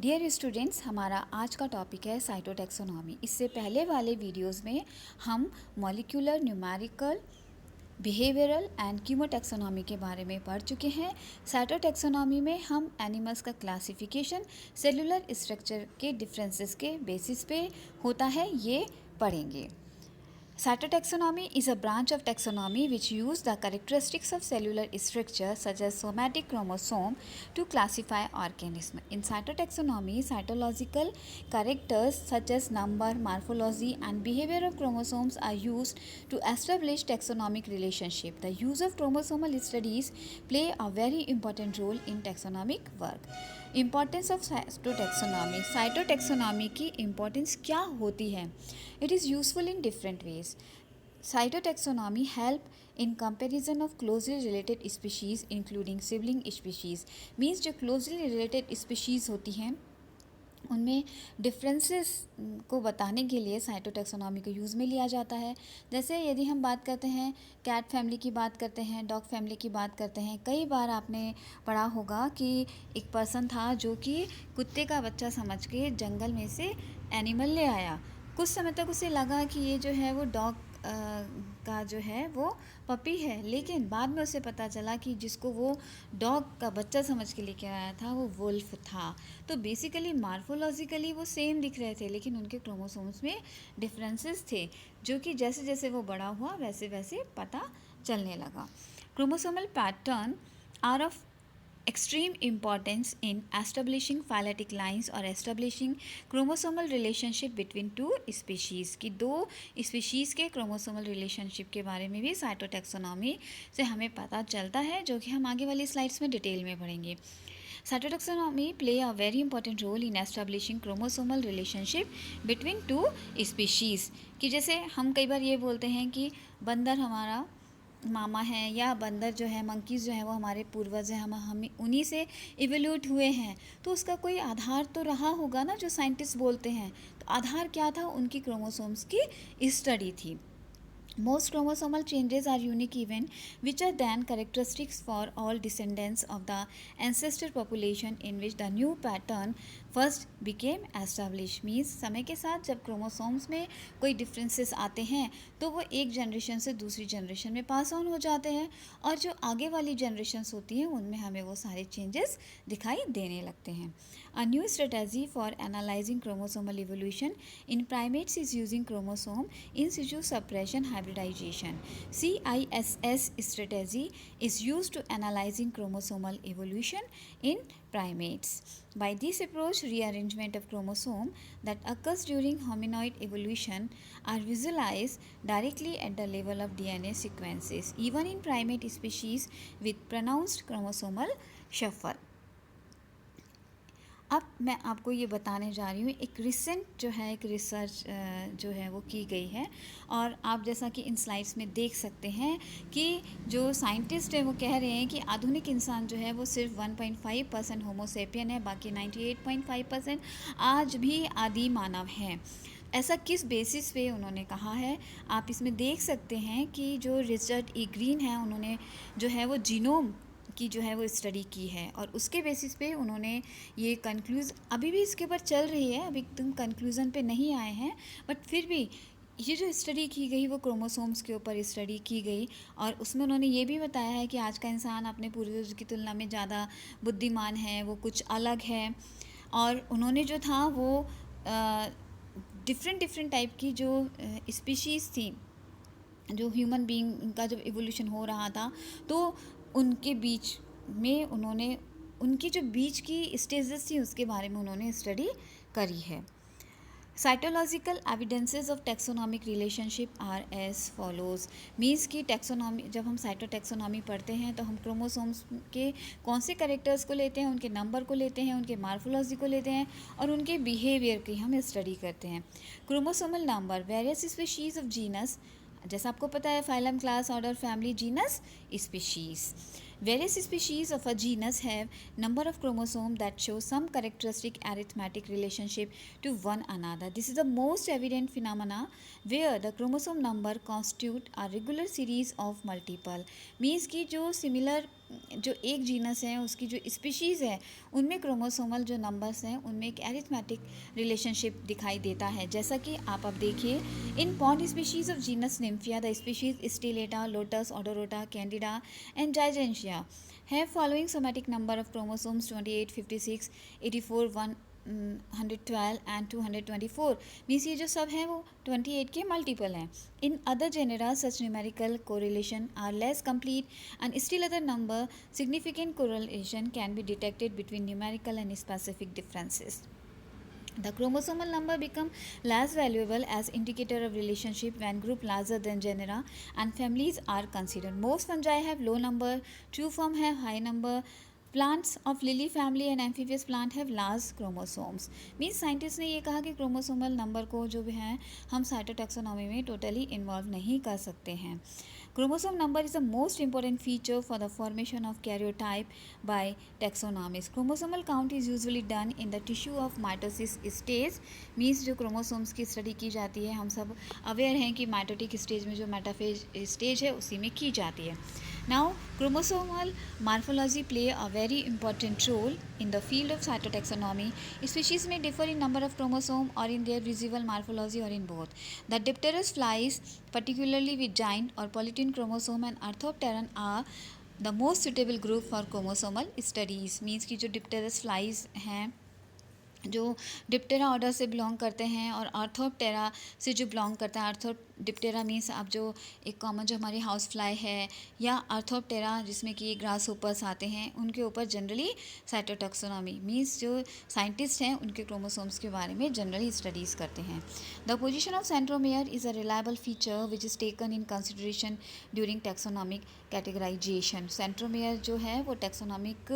Dear students, हमारा आज का टॉपिक है साइटोटैक्सोनॉमी। इससे पहले वाले वीडियोस में हम मॉलिक्यूलर, न्यूमेरिकल, बिहेवियरल एंड कीमोटैक्सोनॉमी के बारे में पढ़ चुके हैं। साइटोटैक्सोनॉमी में हम एनिमल्स का क्लासिफिकेशन सेलुलर स्ट्रक्चर के डिफरेंसेस के बेसिस पे होता है, ये पढ़ेंगे। Cytotaxonomy is a branch of taxonomy which use the characteristics of cellular structure such as somatic chromosome to classify organisms. In cytotaxonomy, cytological characters such as number, morphology and behavior of chromosomes are used to establish taxonomic relationship. The use of chromosomal studies play a very important role in taxonomic work. Importance of cytotaxonomy. Cytotaxonomy की importance क्या होती है? It is useful in different ways. Cytotaxonomy help in comparison of closely related species including sibling species. Means जो closely related species होती हैं उनमें differences को बताने के लिए साइटोटैक्सोनॉमी को यूज़ में लिया जाता है। जैसे यदि हम बात करते हैं कैट फैमिली की, बात करते हैं डॉग फैमिली की, बात करते हैं, कई बार आपने पढ़ा होगा कि एक पर्सन था जो कि कुत्ते का बच्चा समझ के जंगल में से एनिमल ले आया। कुछ समय तक उसे लगा कि ये जो है वो डॉग का जो है वो पपी है, लेकिन बाद में उसे पता चला कि जिसको वो डॉग का बच्चा समझ के लेके आया था वो वुल्फ था। तो बेसिकली मार्फोलॉजिकली वो सेम दिख रहे थे, लेकिन उनके क्रोमोसोम्स में डिफरेंसेस थे, जो कि जैसे जैसे वो बड़ा हुआ वैसे वैसे पता चलने लगा। Chromosomal pattern are of extreme importance in establishing phyletic lines or establishing chromosomal relationship between two species। कि दो स्पीशीज़ के क्रोमोसोमल रिलेशनशिप के बारे में भी साइटोटैक्सोनॉमी से हमें पता चलता है, जो कि हम आगे वाली स्लाइड्स में डिटेल में पढ़ेंगे। Cytotaxonomy play a very important role in establishing chromosomal relationship between two species. कि जैसे हम कई बार ये बोलते हैं कि बंदर हमारा मामा है, या बंदर जो है, मंकीज़ जो है वो हमारे पूर्वज हैं, हम उन्हीं से इवोल्यूट हुए हैं। तो उसका कोई आधार तो रहा होगा ना, जो साइंटिस्ट बोलते हैं। तो आधार क्या था? उनकी क्रोमोसोम्स की स्टडी थी। Most chromosomal changes are unique event which are then characteristics for all descendants of the ancestor population in which the new pattern first became established। Means समय के साथ जब क्रोमोसोम्स में कोई डिफरेंसेस आते हैं तो वो एक जनरेशन से दूसरी जनरेशन में पास ऑन हो जाते हैं, और जो आगे वाली जनरेशन्स होती हैं उनमें हमें वो सारे चेंजेस दिखाई देने लगते हैं। A new strategy for analyzing chromosomal evolution in primates is using chromosome in situ suppression hybridization। CISS strategy is used to analyzing chromosomal evolution in primates। By this approach, rearrangement of chromosome that occurs during hominoid evolution are visualized directly at the level of DNA sequences, even in primate species with pronounced chromosomal shuffle। अब मैं आपको ये बताने जा रही हूँ एक recent जो है एक रिसर्च जो है वो की गई है, और आप जैसा कि इन स्लाइड्स में देख सकते हैं कि जो साइंटिस्ट है वो कह रहे हैं कि आधुनिक इंसान जो है वो सिर्फ 1.5% होमोसेपियन है, बाकी 98.5% आज भी आदि मानव हैं। ऐसा किस बेसिस पे उन्होंने कहा है, आप इसमें देख सकते हैं कि जो रिचर्ड ई ग्रीन है उन्होंने जो है वो जीनोम की जो है वो स्टडी की है, और उसके बेसिस पे उन्होंने ये अभी भी इसके ऊपर चल रही है, अभी तुम कंक्लूज़न पे नहीं आए हैं, बट फिर भी ये जो स्टडी की गई वो क्रोमोसोम्स के ऊपर स्टडी की गई, और उसमें उन्होंने ये भी बताया है कि आज का इंसान अपने पूर्वज की तुलना में ज़्यादा बुद्धिमान है, वो कुछ अलग है। और उन्होंने जो था वो डिफरेंट टाइप की जो स्पीशीज़ थी, जो ह्यूमन बीइंग का जब इवोल्यूशन हो रहा था, तो उनके बीच में उन्होंने उनकी जो बीच की स्टेजेस थी उसके बारे में उन्होंने स्टडी करी है। Cytological evidences of taxonomic relationship are as follows. Means की टैक्सोनॉमी, जब हम साइटोटैक्सोनॉमी पढ़ते हैं तो हम क्रोमोसोम्स के कौन से कैरेक्टर्स को लेते हैं, उनके नंबर को लेते हैं, उनके मार्फोलॉजी को लेते हैं, और उनके बिहेवियर की हम स्टडी करते हैं। Chromosomal number, various species of genus, जैसा आपको पता है phylum, class, order, family, genus, species. Various species of a genus have number of chromosomes that show some characteristic arithmetic relationship to one another. This is the most evident phenomena where the chromosome number constitute a regular series of multiple। Means की जो similar जो एक genus है उसकी जो species है उनमें chromosomal जो नंबर्स हैं उनमें एक एरिथमेटिक रिलेशनशिप दिखाई देता है। जैसा कि आप अब देखिए, in pond species of genus Nymphaea the species stellata, lotus, odorata, candida and gigantea have following somatic number of chromosomes 28, 56, 84, 112 and 224 means ये जो सब हैं वो 28 के मल्टीपल हैं। In other genera such numerical correlation are less complete and still other number significant correlation can be detected between numerical and specific differences. The chromosomal number become less valuable as indicator of relationship when group larger than genera and families are considered. Most fungi have low number, true form have high number. Plants of lily family and amphibious plant have large chromosomes. Means scientist ने ये कहा कि chromosomal number को जो भी है हम cytotaxonomy में टोटली इन्वॉल्व नहीं कर सकते हैं। Chromosome number is the most important feature for the formation of karyotype by taxonomists. Chromosomal count is usually done in the tissue of mitosis stage. Means जो क्रोमोसोम्स की स्टडी की जाती है, हम सब अवेयर हैं कि माइटोटिक स्टेज में जो मेटाफेज स्टेज है उसी में की जाती है। Now, chromosomal morphology play a very important role in the field of cytotaxonomy. Species may differ in number of chromosome or in their visible morphology or in both. The Dipterus flies, particularly with giant or polytene chromosome and Arthropteran are the most suitable group for chromosomal studies. Means कि जो Dipterus flies हैं जो Diptera order से belong करते हैं और Orthoptera से जो बिलोंग करता है, डिप्टेरा मीन्स आप जो एक कॉमन जो हमारी हाउस फ्लाई है या आर्थोप्टेरा जिसमें कि ग्रास होपर्स आते हैं, उनके ऊपर जनरली साइटोटैक्सोनॉमी मीन्स जो साइंटिस्ट हैं उनके क्रोमोसोम्स के बारे में जनरली स्टडीज़ करते हैं। The position of centromere is a reliable feature which is taken in consideration during taxonomic categorization. Centromere जो है वो टैक्सोनॉमिक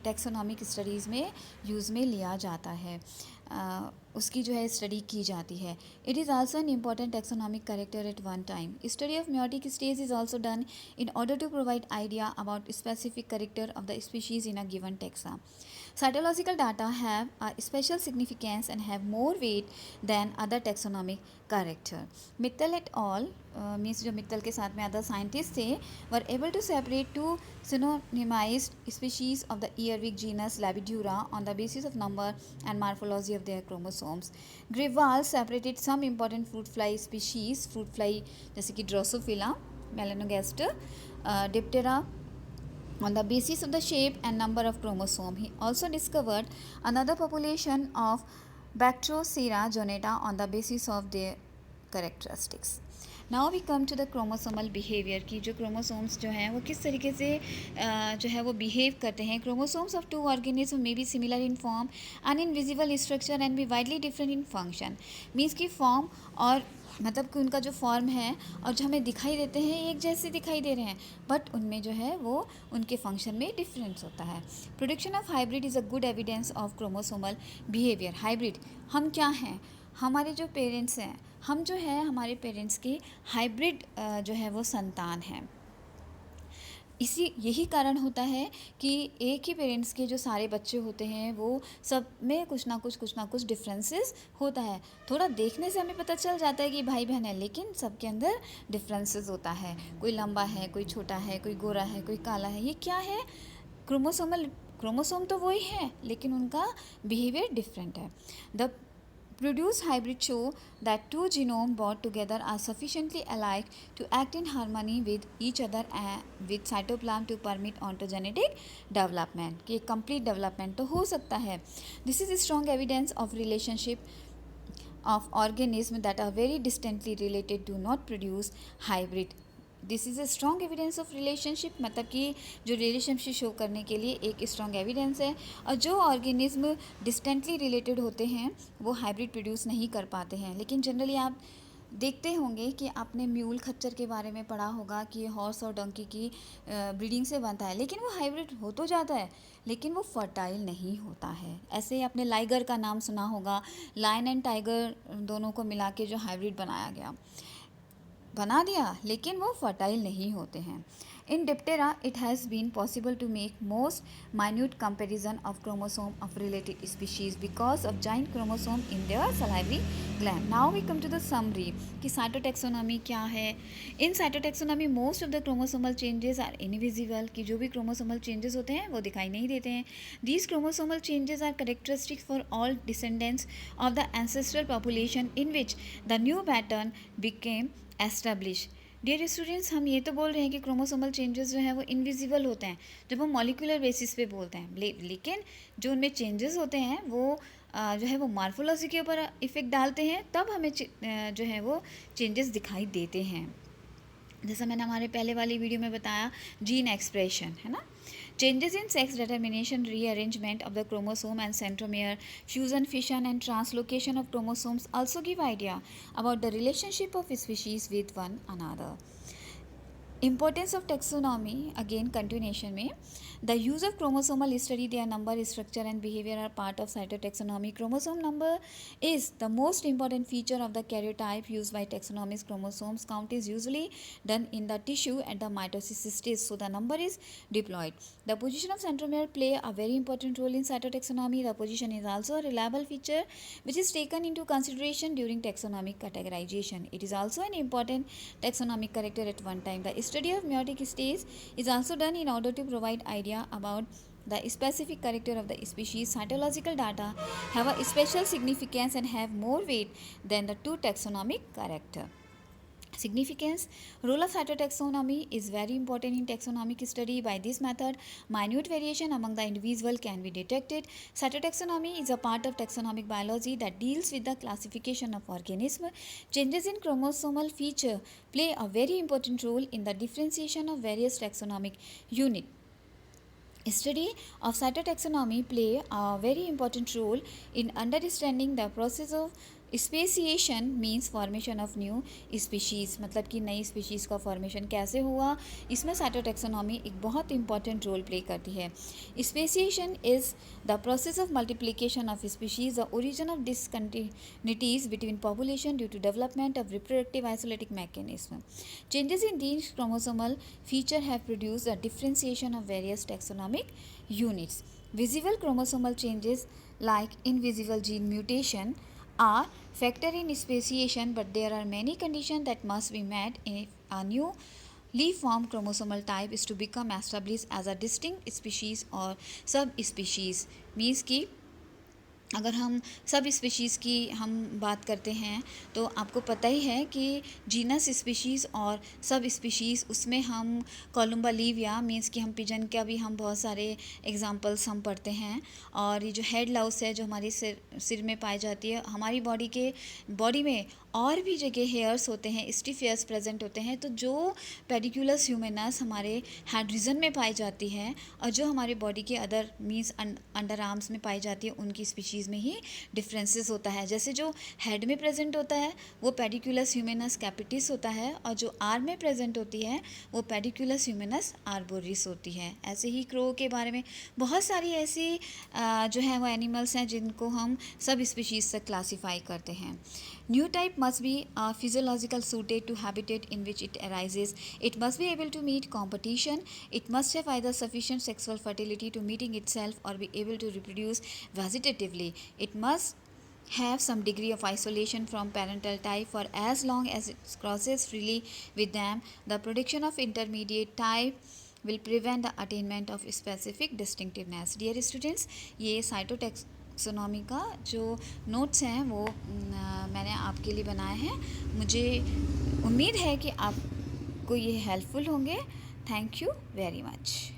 टैक्सोनॉमिक स्टडीज़ में यूज़ में लिया जाता है, उसकी जो है स्टडी की जाती है। It is also an important taxonomic character at one time. Study of meiotic stage is also done in order to provide idea about specific character of the species in a given taxa. Cytological data have a special significance and have more weight than other taxonomic character. Mittal et al. Means जो मित्तल के साथ में other scientists थे were able to separate two synonymized species of the earwig genus Labidura on the basis of number and morphology of their chromosomes. Greville separated some important fruit fly species, fruit fly जैसे कि Drosophila, Melanogaster, Diptera on the basis of the shape and number of chromosome. He also discovered another population of Bactrocera jonata on the basis of their characteristics. Now we come to the chromosomal behaviour की जो chromosomes जो हैं वो किस तरीके से जो है वो बिहेव करते हैं। Chromosomes of two organism may be similar in form and in visible structure and be widely different in function. Means की फॉर्म और मतलब कि उनका जो फॉर्म है और जो हमें दिखाई देते हैं एक जैसे दिखाई दे रहे हैं, बट उनमें जो है वो उनके फंक्शन में डिफरेंस होता है। Production of hybrid is a good evidence of chromosomal behaviour. Hybrid हम क्या हैं, हमारे जो पेरेंट्स हैं, हम जो है हमारे पेरेंट्स की हाइब्रिड जो है वो संतान हैं। यही कारण होता है कि एक ही पेरेंट्स के जो सारे बच्चे होते हैं वो सब में कुछ ना कुछ डिफरेंसेस होता है। थोड़ा देखने से हमें पता चल जाता है कि भाई बहन है, लेकिन सबके अंदर डिफरेंसेस होता है। कोई लंबा है, कोई छोटा है, कोई गोरा है, कोई काला है। ये क्या है? क्रोमोसोम तो वही है लेकिन उनका बिहेवियर डिफरेंट है। The Produced hybrids show that two genomes brought together are sufficiently alike to act in harmony with each other and with cytoplasm to permit ontogenetic development. कि complete development तो हो सकता है। This is a strong evidence of relationship of organisms that are very distantly related do not produce hybrid. This is a strong evidence of relationship, मतलब कि जो relationship show करने के लिए एक स्ट्रॉन्ग एविडेंस है। और जो ऑर्गेनिज्म डिस्टेंटली रिलेटेड होते हैं वो हाइब्रिड प्रोड्यूस नहीं कर पाते हैं। लेकिन जनरली आप देखते होंगे कि आपने म्यूल खच्चर के बारे में पढ़ा होगा कि हॉर्स और डंकी की ब्रीडिंग से बनता है, लेकिन वो हाइब्रिड हो तो जाता है लेकिन वो फर्टाइल नहीं होता है। ऐसे ही आपने लाइगर का नाम सुना होगा, लायन एंड टाइगर दोनों को मिला के जो हाइब्रिड बना दिया लेकिन वो फर्टाइल नहीं होते हैं। In Diptera, it has been possible to make most minute comparison of chromosome of related species because of giant chromosome in their salivary gland. Now we come to the summary कि cytotaxonomy क्या है. In cytotaxonomy, most of the chromosomal changes are invisible, कि जो भी chromosomal changes होते हैं वो दिखाई नहीं देते हैं. These chromosomal changes are characteristic for all descendants of the ancestral population in which the new pattern became established. Dear students, हम ये तो बोल रहे हैं कि क्रोमोसोमल चेंजेस जो हैं वो इनविजिबल होते हैं जब हम मॉलिक्यूलर बेसिस पे बोलते हैं, लेकिन जो उनमें चेंजेस होते हैं वो जो है वो मार्फोलॉजी के ऊपर इफ़ेक्ट डालते हैं, तब हमें जो है वो चेंजेस दिखाई देते हैं. जैसा मैंने हमारे पहले वाली वीडियो में बताया, जीन एक्सप्रेशन है ना. Changes in sex determination, rearrangement of the chromosome and centromere, fusion, fission and translocation of chromosomes also give idea about the relationship of species with one another. Importance of taxonomy, again continuation में, the use of chromosomal study, their number, structure and behavior are part of cytotaxonomy. Chromosome number is the most important feature of the karyotype used by taxonomies. Chromosomes count is usually done in the tissue at the mitosis stage, so the number is diploid. The position of centromere play a very important role in cytotaxonomy. The position is also a reliable feature which is taken into consideration during taxonomic categorization. It is also an important taxonomic character at one time. The study of meiotic stage is also done in order to provide idea about the specific character of the species. Cytological data have a special significance and have more weight than the two taxonomic character. Significance. Role of cytotaxonomy is very important in taxonomic study. By this method, minute variation among the individual can be detected. Cytotaxonomy is a part of taxonomic biology that deals with the classification of organisms. Changes in chromosomal feature play a very important role in the differentiation of various taxonomic units. Study of cytotaxonomy play a very important role in understanding the process of speciation means formation of new species, मतलब कि नई species का formation कैसे हुआ, इसमें cytotaxonomy एक बहुत important role play करती है. Speciation is the process of multiplication of species, the origin of discontinuities between population due to development of reproductive isolating mechanism. Changes in these chromosomal feature have produce the differentiation of various taxonomic units. Visible chromosomal changes like invisible gene mutation are factor in speciation, but there are many conditions that must be met if a newly formed chromosomal type is to become established as a distinct species or subspecies. Means कि अगर हम सब species की हम बात करते हैं तो आपको पता ही है कि जीनस स्पीशीज़ और सब स्पीशीज़, उसमें हम कोलुम्बा लीविया मीन्स कि हम पिजन का भी हम बहुत सारे एग्जांपल्स हम पढ़ते हैं. और ये जो हेड लाउस है जो हमारी सिर में पाई जाती है, हमारी बॉडी में और भी जगह हेयर्स होते हैं, स्टिफ हेयर्स प्रेजेंट होते हैं. तो जो पेडिकुलस ह्यूमेनस हमारे हेड रीजन में पाई जाती है और जो हमारे बॉडी के अदर मीन्स अंडर आर्म्स में पाई जाती है, उनकी स्पीशीज़ में ही डिफरेंसेस होता है. जैसे जो हेड में प्रेजेंट होता है वो पेडिकुलस ह्यूमेनस कैपिटिस होता है, और जो आर्म में प्रेजेंट होती है वो पेडिकुलस ह्यूमेनस आर्बोरिस होती है. ऐसे ही क्रो के बारे में बहुत सारी ऐसी जो है वो एनिमल्स हैं जिनको हम सब स्पीशीज़ से क्लासीफाई करते हैं. New type must be physiological suited to habitat in which it arises. It must be able to meet competition. It must have either sufficient sexual fertility to meeting itself or be able to reproduce vegetatively. It must have some degree of isolation from parental type for as long as it crosses freely with them. The production of intermediate type will prevent the attainment of specific distinctiveness. Dear students, ये cytotaxonomy का जो notes हैं वो मैंने आपके लिए बनाए हैं. मुझे उम्मीद है कि आपको ये हेल्पफुल होंगे. Thank you very much.